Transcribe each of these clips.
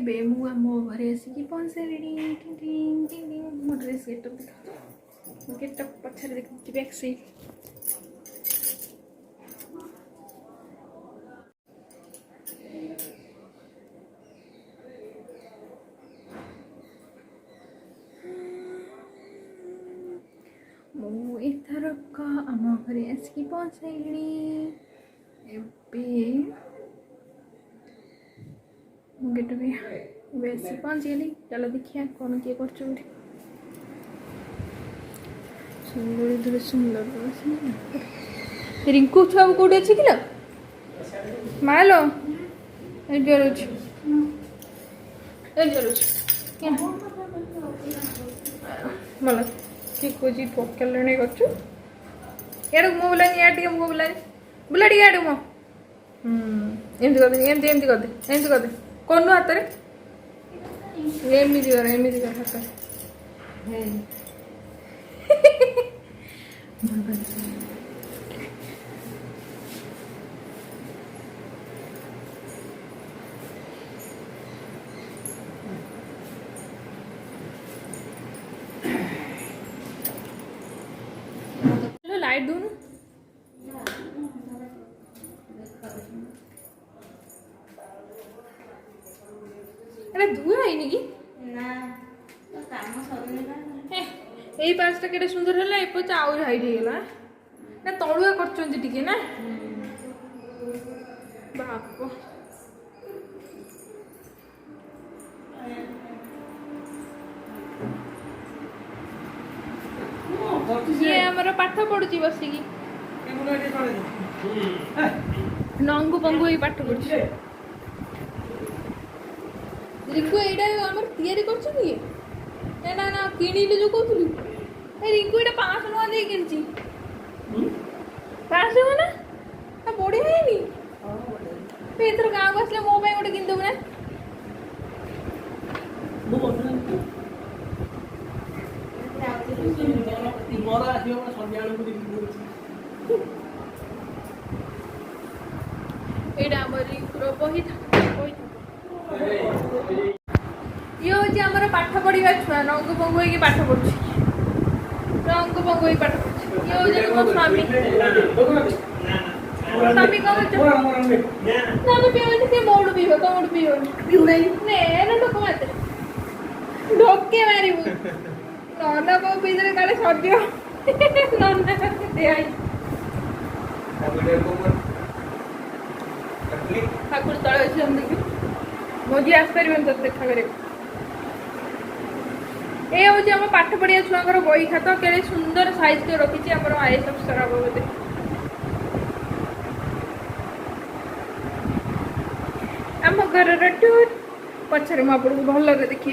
ଏବେ ମୁଁ ଆମ ଘରେ ଆସିକି ପହଞ୍ଚିଲିଣି। ମୋ ଡ୍ରେସ୍ ଗେଟଅପ୍ ପଛରେ ଦେଖୁଛି ବ୍ୟାକ୍ ସାଇଡ୍। ମୁଁ ଏଥରକ ଆମ ଘରେ ଆସିକି ପହଞ୍ଚିଲିଣି। ଏବେ ମୁଁ ଗେଟଅପ୍ ଏବେ ଆସିକି ପହଞ୍ଚିଗଲି। ଚାଲ ଦେଖିବା କ'ଣ କିଏ କରୁଛନ୍ତି। ସୁନ୍ଦର ରିଙ୍କୁ ଛୁଆ କୋଉଠି ଅଛି କିଲୋ ମାଲୋ ଏଠି ରହୁଛି ଭଲ କିଏ କହୁଛି ପକେଇଲେଣି କରୁଛୁ ଇଆଡ଼କୁ ମୁଁ ବୁଲାନି ଇଆଡ଼େ ଟିକେ ମୁଁ ବୁଲାନି ବୁଲା ଟିକେ ଇଆଡ଼କୁ ମୋ ଏମିତି କରିଦେ ଏମିତି କରିଦେ କନୁ ହାତରେ ଏମିତି କର ହାତରେ लाइट दूनु अरे धुआ है कि ना तो काम सरुने ना ए पासटा केटे सुंदर हला ए पचा आउर हाइट हे गेला ना तळुआ करचोंती टिके ना बाप ये हमारा पाठ पढ़ुची बसिकी नंगु पंगु ही पाठ पढ़ुची रिंकु एडा हमर तयारी करछु कि ना ना किनिले जो कहथुली ए रिंकु एडा 500 टका दे किनची 500 ना आ बड़ी हैनी पे इधर गांव बसले मो पे गोटे किन दबु ना एडा हमर रिंकुर बही ये हूँ आमर पाठ पढ़ा छुआ रंग पंगु हो पाठ पढ़ुची रंग पंगु हो पाठ पढ़ुची ये हूँ मो स्वामी स्वामी कौन पीवन से मोड़ पीव कौन पीवन लोक मत ढोके मारू नना को पीछे काले सज्ज नना ठाकुर तले अच्छे हम देखिए मोदी आसपार तो देखा करे ये हूँ आम पाठ पढ़िया छुआ बही खात के सुंदर साइज के रखी आम आईएएस अफिसर हम बोधे आम घर टूर पछरे मुझे आपको भल देखी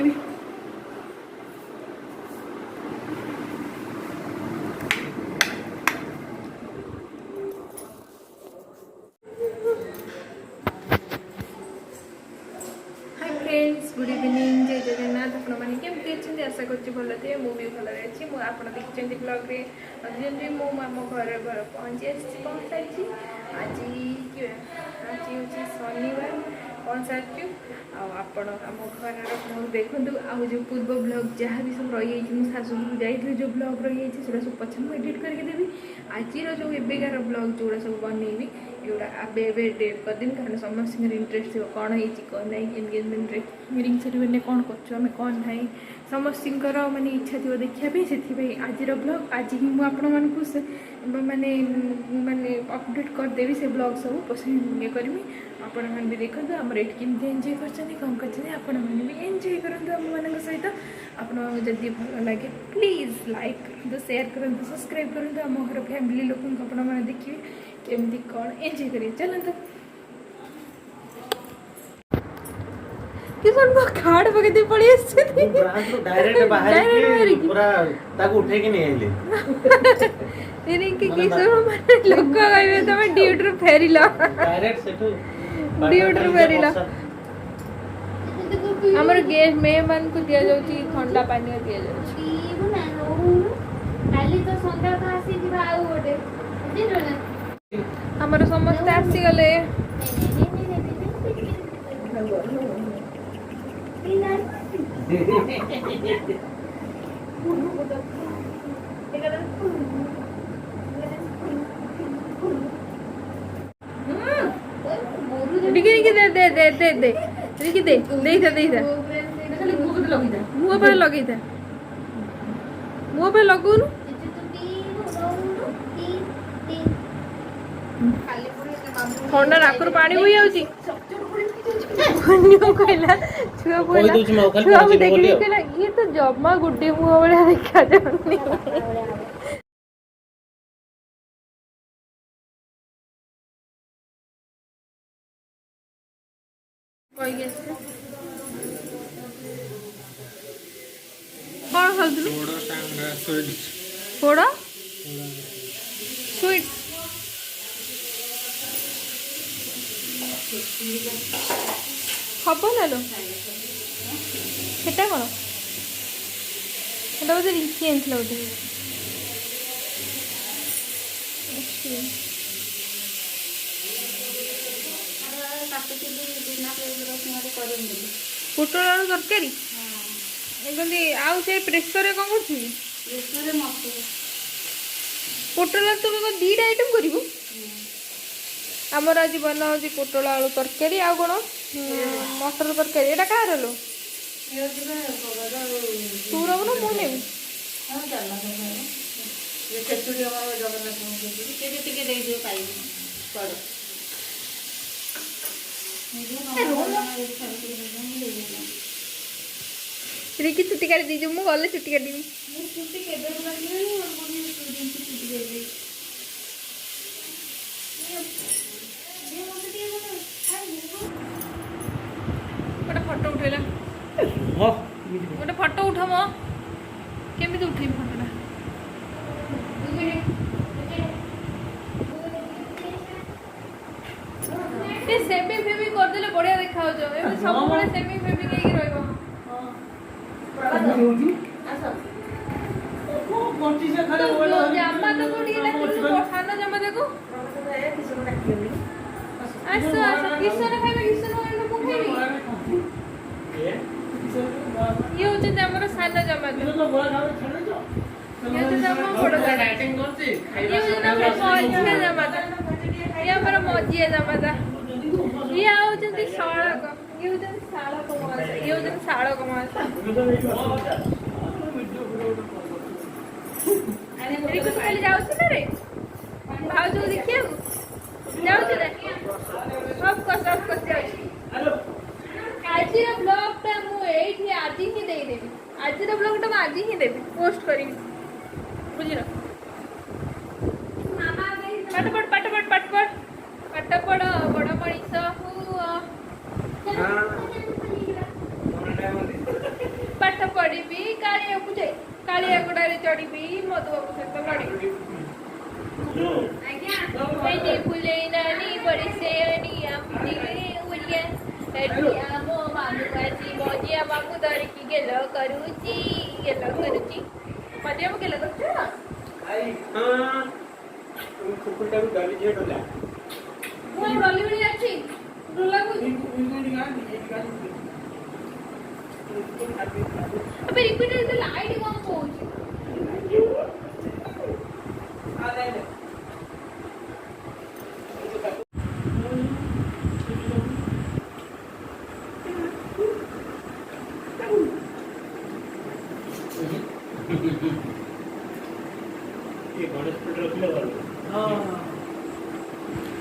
गुड इवनिंग जय जगन्नाथ आपने केमती अच्छे आशा करती भल थे मुझे भल अच्छी आप देखते ब्लग्रे जमी मुझे आम घर घर पहुँची सारी आज आज हूँ शनिवार पहुँच सारी आपण आम घर देखूँ आज जो पूर्व ब्लग जहाँ भी सब रही शाशु जाइए जो ब्लग रही सब पछे मुझे एडिट करके देवी आज जो एबेकार ब्लग जोड़ा सब बनईबी एगुड़ा एबे डेट करदेवी कारण समस्त इंटरेस्ट थी कौन है कौन ना एंगेजमेंट रिंग सेरेमनी कौन करें कौन ना समस्त माने इच्छा थी देखापी से आज ब्लग आज ही मुझे माने माने अपडेट करदेवी से ब्लग सब पसंद ये करी आपण मैंने भी देखते आमर ये केमती एंजय कर कौन कर भी एंजय करूँ आम मान सहित आपड़ी भल लगे प्लीज लाइक करूँ शेयर करूँ सब्सक्राइब करूँ आम घर फैमिली लोक मैंने देखिए केमती कौन एंजय करिए चलते खाड़ पकड़ पड़ी डायरेक्ट बाहर पूरा ताको उठे कि नहीं आइले लोक कहबे तमे ड्यूटी फेरिला डायरेक्ट सेठू ड्यूटी फेरिला हमर गेस्ट मेहमान को दिया जाउची ठंडा पानी दिया जाउची खाली तो संध्या का आसी दिबा आउ गोटे बुझिलो ना हमर समस्त आसी गले ଟିକେ ଦେ ଦେ ଦେ ଦେ ଦେ ଟିକେ ଦେ ଦେଇଥା ଦେଇଥା ମୁହଁ ପାଇଁ ଲଗେଇଥା ମୁହଁ ପାଇଁ ଲଗଉନୁ ଥଣ୍ଡା ନାକରୁ ପାଣି ବୋହି ଯାଉଛି କହିଲା ଛୁଆକୁ ଦେଖିକି କହିଲା ଇଏ ତ ଜମା ଗୁଡି ମୁହଁ ଭଳିଆ ଦେଖାଯାଉନି କହିକି ଆସିଲେ କଣ ଖାଉଥିଲୁ ପୋଡ଼ ସୁଇଟ୍ ହବ ନା ଲୋ ସେଟା କଣ ସେଟା ବୋଧେ ରିଙ୍କି ଆଣିଥିଲା ବୋଧେ ପୋଟଳ ଆଳୁ ତରକାରୀ କହିଲି ଆଉ ସେ ପ୍ରେସରରେ କ'ଣ କରୁଛୁ ପୋଟଳ ତୁ କ'ଣ ଦୁଇଟା ଆଇଟମ୍ କରିବୁ ଆମର ଆଜି ବନା ହେଉଛି ପୋଟଳ ଆଳୁ ତରକାରୀ ଆଉ କ'ଣ ମଟର ତରକାରୀ ଏଇଟା କାହାର ଲୋ ତୁ ରବୁ ନା ମୁଁ ନେବି ରିକି ଚୁଟି କାଟି ଦେଇଛୁ ମୁଁ ଗଲେ ଚୁଟି କାଟିବି ଗୋଟେ ଫଟୋ ଉଠେଇଲା ଗୋଟେ ଫଟୋ ଉଠ ମ କେମିତି ଉଠେଇବି ଫଟୋଟା ସେମି ଫେମି କରିଦେଲେ ବଢିଆ ଦେଖାଯାଉଛ ଏମିତି ସବୁବେଳେ ସେମି ଫେମି ହେଇକି ରହିବ ଜାମା ତ କୋଉଠି ସାନ ଜାମା ଦେଖୁ ଆସ ଆସ କିଶନ ଖାଇବେ କିଶନ ମୁଁ ଖାଇବି ଇଏ ହଉଛନ୍ତି ଆମର ସାନ ଜାମା ଇଏ ହଉଛନ୍ତି ଆମର ବଡ ଜାମା ଇଏ ହଉଛନ୍ତି ଆମର ମଝିଆ ଜାମା ଇଏ ଆମର ମଝିଆ ଜାମା ଇଏ ହଉଛନ୍ତି ଶାଳକ ଇଏ ହଉଛନ୍ତି ଶାଳକ ମାସ ଇଏ ହଉଛନ୍ତି ଶାଳକ ମାସ କାଲି ଯାଉଛି ନା ରେ ଭାଉଜ ଦେଖିବାକୁ ଯାଉଛି ନା ସବକସ ଯାଉଛି ଆଜିର ବ୍ଲଗଟା ମୁଁ ଏଇଠି ଆଜି ହିଁ ଦେଇଦେବି ଆଜିର ବ୍ଲଗଟା ମୁଁ ଆଜି ହିଁ ଦେବି ପୋଷ୍ଟ କରିବି ବୁଝିଲ ପାଠ ପଢ ବଡ ମଣିଷ ହୁଅ ପାଠ ପଢିବି କାଳିଆକୁ ଯାଇ କାଳିଆ ଗୋଡାରେ ଚଢିବି ମଧୁବାବୁ ସହିତ ଲଢିବି ଫୁଲେଇ ନାନୀ ପରିସେନି ଉଡ଼ିଆ ଏଠି ଆମ ମାମୁଁ ଆଜି ମଜିଆ ମାମୁଁ ଧରିକି ଗେଲ କରୁଛି ମଜିଆ ଗେଲ କରୁଛ ମୁଁ ଡଲି ଭଳି ଅଛି ଡୋଲାକୁ अबे रिपीटर इधर लाइट कौन पहुंच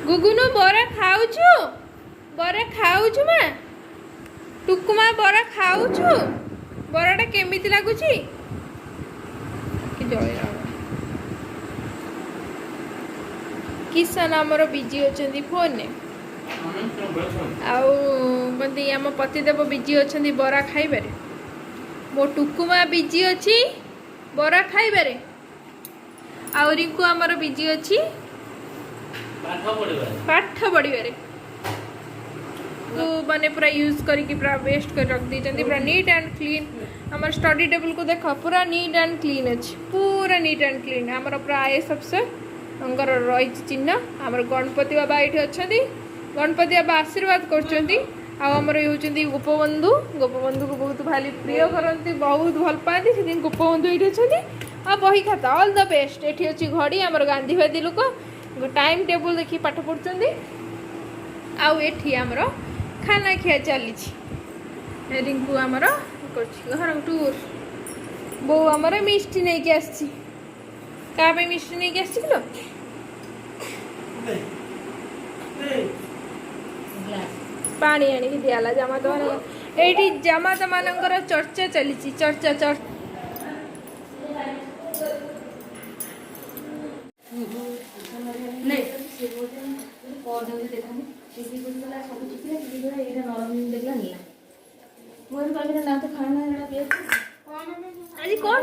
गुगुनु बरा खाऊछु मैं टुकुमा बरा खाऊछु बराटा केमिति लागुची कि जय किसान आमर बिजी अछंदी फोन ने आउ बंदी आम पतिदेव बिजी अछंदी बरा खाइबारे मो टुकुमा बिजी अछि बरा खाइबारे आउ रिंकू आमर बिजी अछि पाठ पढ़िबारे मैंने पूरा यूज करके पूरा वेस्ट कर रख दी पूरा नीट एंड क्लीन आम स्टडी टेबल को देख पूरा नीट एंड क्लीन अच्छी पूरा नीट एंड क्लीन आमर पूरा आईएएस अफसर रही चिन्ह आमर गणपति बाबा ये अच्छा गणपति बाबा आशीर्वाद कर आमर ये होती गोपबंधु गोपबंधु को बहुत भारी प्रिय करती बहुत भल पाती से गोपबंधु ये अच्छे आ बही खाता ऑल द बेस्ट ये अच्छी घड़ी आमर गांधीवादी लोक टाइम टेबल देखिए पाठ पढ़ुंट आमर खाना खिया चली रिंकू आमर घर टूर बो आमर मिष्टी नहीं कि आसी क्या मिष्टी नहीं कि आसलो पानी आनिक दियाला जामाता मान ये जामाता मानकर चर्चा चली चर्चा चर्चा आज कौन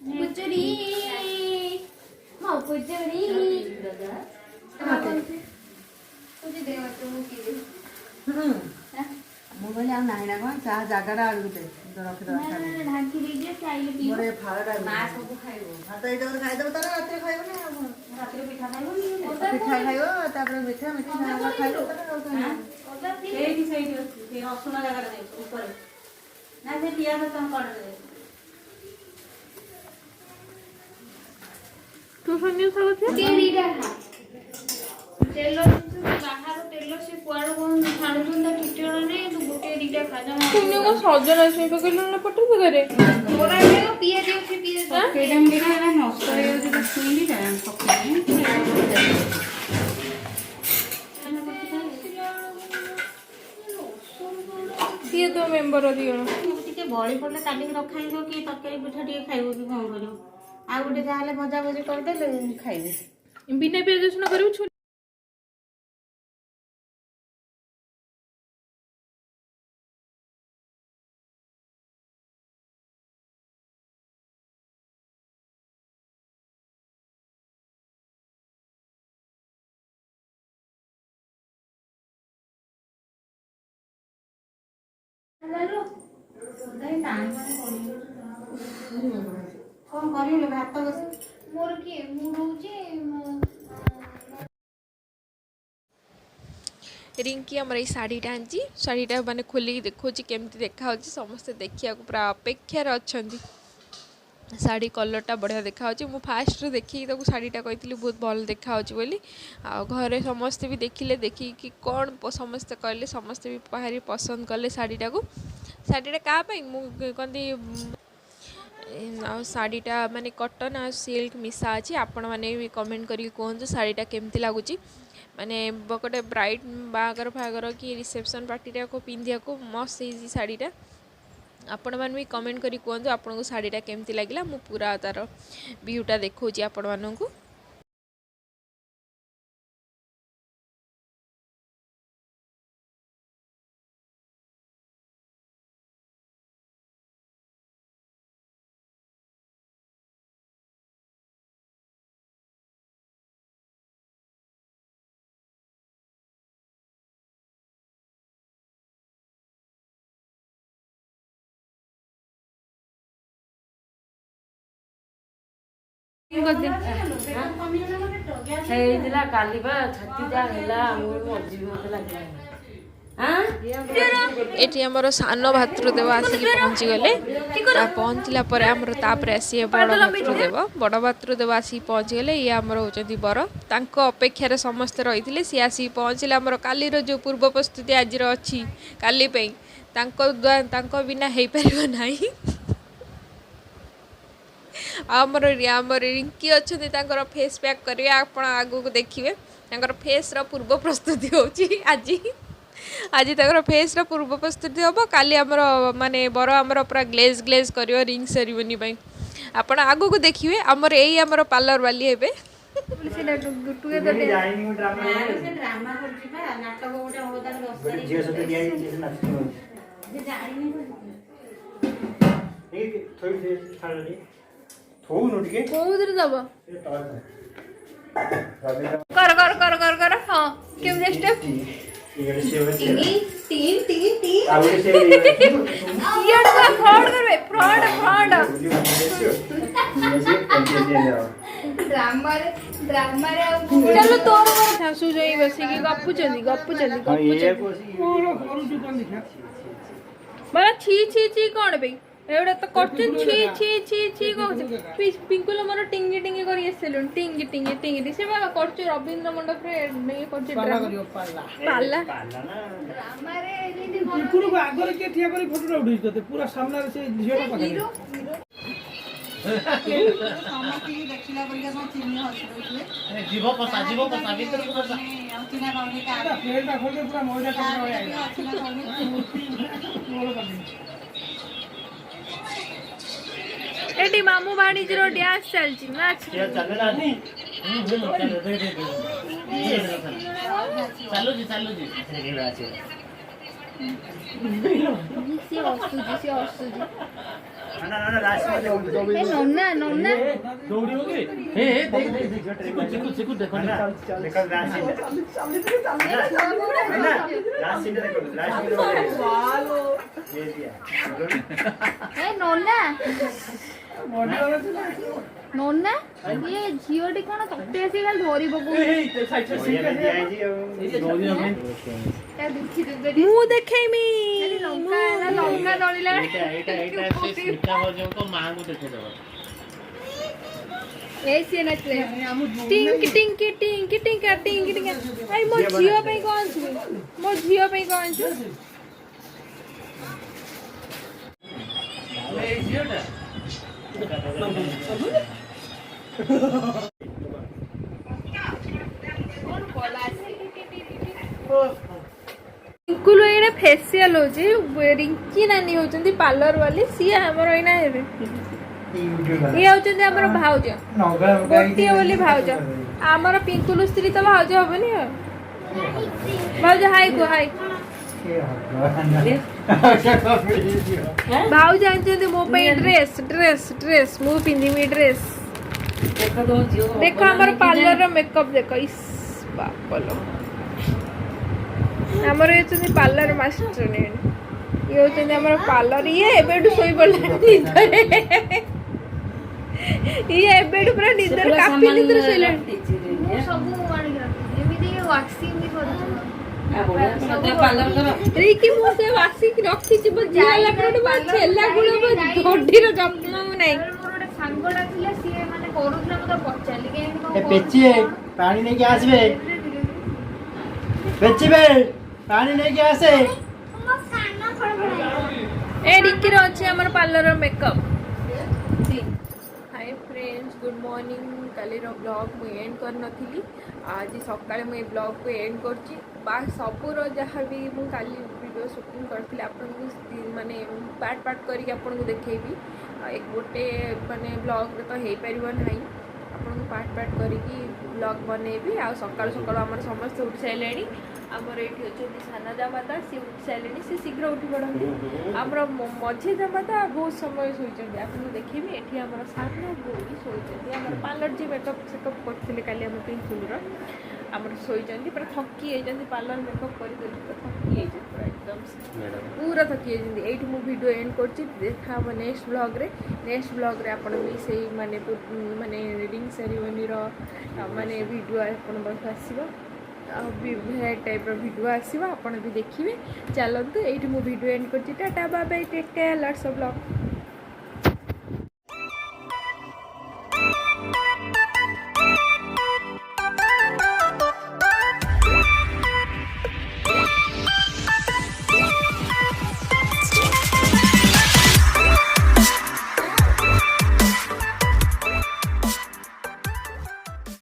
पुचुरी हाँ पुचुरी मोबाइल आउ नाही ना कोन चाह जागाडा आलु दे रख दे ढांकी दे दिए खाइले पी मोरे फाळडा मां सब खाइबो हां त एटा खाइ देबो त रात्रि खाइबो ना रात्रि पिठा खाइबो पिठा खाइबो तापर मिठा मिठा ना खाइबो त एठी सही ए रसुन जागाडा दे ऊपर ना से पिया त तम कर दे तू सुनियो सब थे तेरीटा तेल बाहर तेल से कुआड़ कोन छाणुंदा टिटियों ने तू गोटे दीटा खाजा तुमने को सजन आसे तो केलो न पटु करे मोरा ने पिए दियो से पिए दा केडम बिना ना नष्ट हो जो तो सुई जाय ये तो मेंबर दियो टिके बळी पड़ले काली रखाइबो कि तरकारी पिठा टिके खाइबो कि कोन करियो आ गोटे जाले भजा भजी कर देले खाइबे बिना पियाज रसुन करू हेलो दही टाणी माने कोन करियो भात बस मोर के मु रहउचे रिंकी आम ये शाढ़ीटा आनी शाढ़ीटा मैंने खोलिक देखो केमती देखा समस्ते देखा पूरा अपेक्षार अच्छा शाढ़ी कलरटा बढ़िया देखा मु फास्ट देखिए तो शाढ़ीटा कही बहुत भल देखा बोली आ घरे समस्ते भी देखिले देखिकी कौन समस्ते कहले समस्ते भी भारी पसंद कले शाढ़ीटा को शाढ़ीटा क्या कहती शाढ़ीटा माने कॉटन आ सिल्क मिसा अच्छी आपण मैंने भी कमेंट करी कहतु शाढ़ीटा केमती लगुच माने गोटे ब्राइड बागर फागर कि रिसेप्शन पार्टी को पिंधिया को मस्त है शाढ़ीटा आपण मैंने भी कमेंट करी कहतु आपन को शाढ़ीटा केमती लगिला मु पूरा तार व्यूटा देखौची आपण माननकु ହେଇଥିଲା କାଲି ବା ଛାତିଟା ହେଲା ମୁଁ ଅଜୀବ ମତେ ଲାଗିଲା एटी आमर सान भातृदेव आसिक पहुँची गले पहुँचला पर आमर तापर आसी बड़ भातृदेव बड़ भातृदेव आसिक पहुँची गले ये आमर होचंती बर तांको अपेक्षार समस्ते रही सी आसिक पहुँचले आमर कालीर जो पूर्व प्रस्तुति आज अच्छी काली तांको बिना हो पार नहीं आमर आमर रिंकी अच्छा फेस पैक करेंगे आप आगू देखिए फेस पूर्व प्रस्तुति होची आज आज तक फेस पूर्व प्रस्तुति हम काली आमर माने बर आमर पूरा ग्लेज ग्लेज कर रिंग सेरिमनी आप आगू को देखिए आमर यही आमर पार्लर वाली हेबे कर कर कर कर कर हाँ केम स्टेप फ्रॉड करबे फ्रॉड फ्रॉड चलो तोर शाशु जाई बसिकी गपुचंदी बड़ा छी छी छी कौन बे एवढं तर करचन छी छी छी छी कहू पिंकुला मोर टिंगी टिंगी करी आसलुन टिंगी टिंगी टिंगी से बा करचु रवींद्र मंडप रे नहीं करचु पाला हमारे पिंकुल को आगरे के ठिया करी फोटो उठै जते पूरा सामने से झियोटा पकड़ समस्ती देखिला परिका सब चिन्ह हसुले जीव पसा भीतर को पसा चिन्ह कौनी का पेटा खोल के पूरा मोइडा कपड़ा हो आइला चिन्ह कौनी एटी मामू वाणिज्य रो डांस चलची नाच ये चले ना नहीं चलो जी सी हसुजी ना राशि ए नन्ना दौड़ी होगी ए देख चिकू देखो ना निकल राशि ना राशि देखो ये दिया ए नन्ना ये झियोटी कोन तटे आसी गाल धरी बकु मु देखेमी लंका दलिला एटा से सीता भजन को मां को देखे दबा ऐसे नचले टिंग टिंग टिंग टिंग टिंग आई मो झियो पे कोन छु ए जियोटा पिंकुल एने फेशियल होची रिंकी नानी होचंदी पार्लर वाली सी हमर एना हेबे ये होचंदी हमर भाउज गोटी वाली भाउज हमर पिंकुल स्त्री तो भाउज होबनी भाउज हाय को हाय भाउज जानचंदी मो पे ड्रेस मु पिंदी ड्रेस देखो हमर पार्लर रो मेकअप देखो इस बापलो हमर ये पार्लर मास्टर ने ये होचंदी हमर पार्लर ये एबेडू सोई पड़ला ये एबेडू पूरा निदर काफी निदर सोइला सब मानी एमिति वैक्सीन भी करू रिकी मुसे वासी रखी छी बो जिला कोड बा छेला गुलो बो धोडी रो जप्न नै मोर गोटे सांगडा थिला सिए माने करूथला मते पचाली के ए पेचिए पानी नहीं के आसबे पेचिबे पानी नहीं के आसे ए रिकी रो अछि हमर पार्लर रो makeup hi friends good morning काली रो ब्लॉग मु एंड कर नथिली आज सकाळे मु ब्लॉग को एंड करची बा सबुर जहाँ भी मु काली वीडियो शूटिंग करथि आपन माने पार्ट करके आपन को देखेबी एक गोटे माने ब्लॉग तो हे परिबो नाही आपन को पार्ट करके ब्लॉग बनेबी आ सकाळ हमर समस्त उठ साइलेनी आमर एठी अछि साना जामाता से उठ साइलेनी से शीघ्र उठी पड़ती आमर मझे जामाता बहुत समय सोइचंदी आपन देखिबी एठी हमर साना बोली सोइचंदी हमर पार्लर जी मेकअप सेकअप करथिले काली हम पिंकुल रो हमर सोइचंदी पर थकी एजंदी पार्लर मेकअप करि थकी एजंदी पूरा थकी एजंदी एठी मु वीडियो एंड करछि देखा हम नेक्स्ट ब्लॉग रे आपन भी सेही माने रिडिंग सेरेमनी रो माने वीडियो आपन बस आसीबो भेराइटी टाइप वीडियो आसीबो आपन भी देखिबे चलंतु एठी मु वीडियो एंड करछि tata bye bye take care lots of love.